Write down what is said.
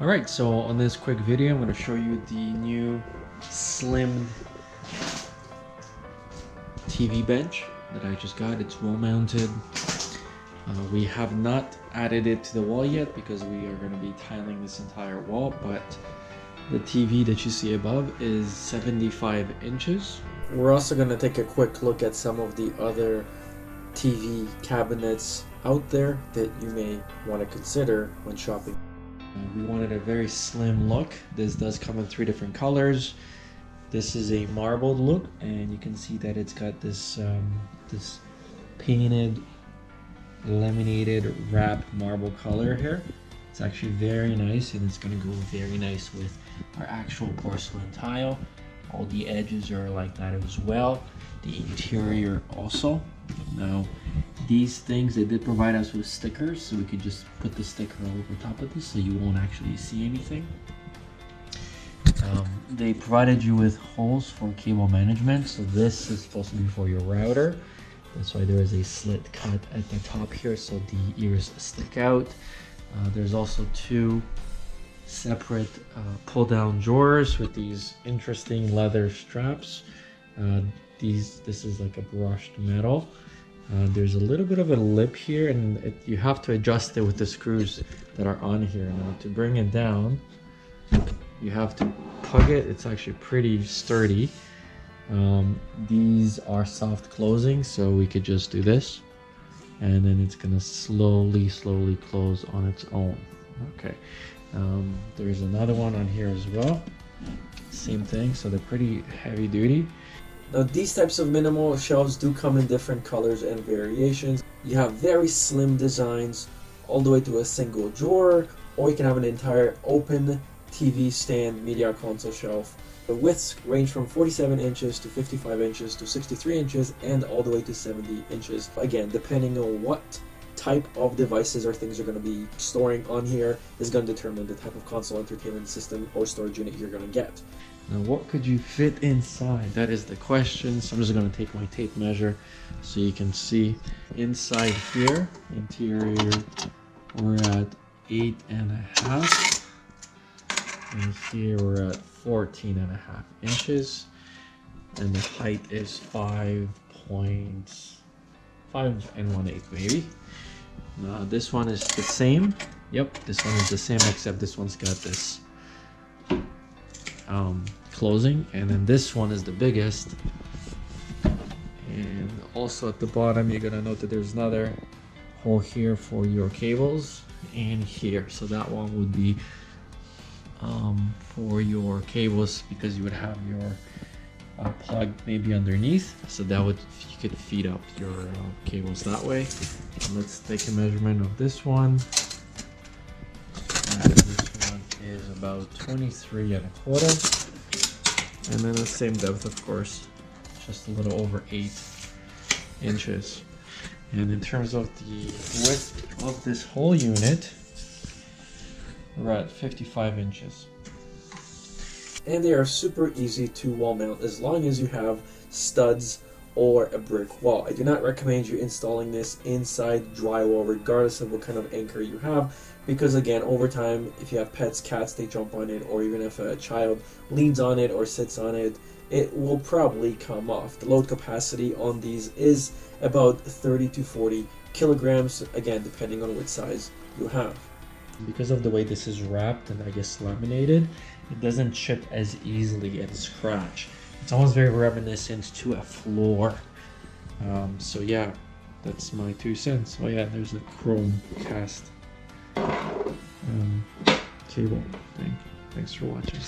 Alright, so on this quick video, I'm going to show you the new slim TV bench that I just got. It's wall mounted. We have not added it to the wall yet because we are going to be tiling this entire wall, but the TV that you see above is 75 inches. We're also going to take a quick look at some of the other TV cabinets out there that you may want to consider when shopping. We wanted a very slim look. This does come in 3 different colors. This is a marbled look, and you can see that it's got this this painted, laminated, wrapped marble color here. It's actually very nice, and it's going to go very nice with our actual porcelain tile. All the edges are like that as well. The interior also. Now, these things, they did provide us with stickers, so we could just put the sticker over top of this so you won't actually see anything. They provided you with holes for cable management, so this is supposed to be for your router. That's why there is a slit cut at the top here so the ears stick out. There's also 2 separate pull-down drawers with these interesting leather straps. This is like a brushed metal. There's a little bit of a lip here, and you have to adjust it with the screws that are on here. Now, to bring it down, you have to pug it. It's actually pretty sturdy. These are soft closing, so we could just do this, and then it's gonna slowly close on its own. Okay. There's another one on here as well. Same thing, so they're pretty heavy duty. Now, these types of minimal shelves do come in different colors and variations. You have very slim designs all the way to a single drawer, or you can have an entire open TV stand media console shelf. The widths range from 47 inches to 55 inches to 63 inches and all the way to 70 inches. Again, depending on what type of devices or things you're going to be storing on here is going to determine the type of console entertainment system or storage unit you're going to get. Now, what could you fit inside? That is the question. So I'm just going to take my tape measure so you can see. Inside here, interior, we're at 8.5, and here we're at 14.5 inches, and the height is 5 1/8 maybe. Now, this one is the same. Yep, this one is the same, except this one's got this closing, and then this one is the biggest. And also at the bottom, you're gonna note that there's another hole here for your cables, and here. So that one would be for your cables, because you would have your plug maybe underneath, so that would, you could feed up your cables that way. And let's take a measurement of this one. And this one is about 23.25, and then the same depth, of course, just a little over 8 inches. And in terms of the width of this whole unit, we're at 55 inches. And they are super easy to wall mount as long as you have studs or a brick wall. I do not recommend you installing this inside drywall regardless of what kind of anchor you have, because again, over time, if you have pets, cats, they jump on it, or even if a child leans on it or sits on it, it will probably come off. The load capacity on these is about 30 to 40 kilograms, again, depending on which size you have. Because of the way this is wrapped and I guess laminated, it doesn't chip as easily and scratch. It's almost very reminiscent to a floor. So yeah, that's my 2 cents. Oh yeah, there's a chrome cast cable thing. Thanks for watching.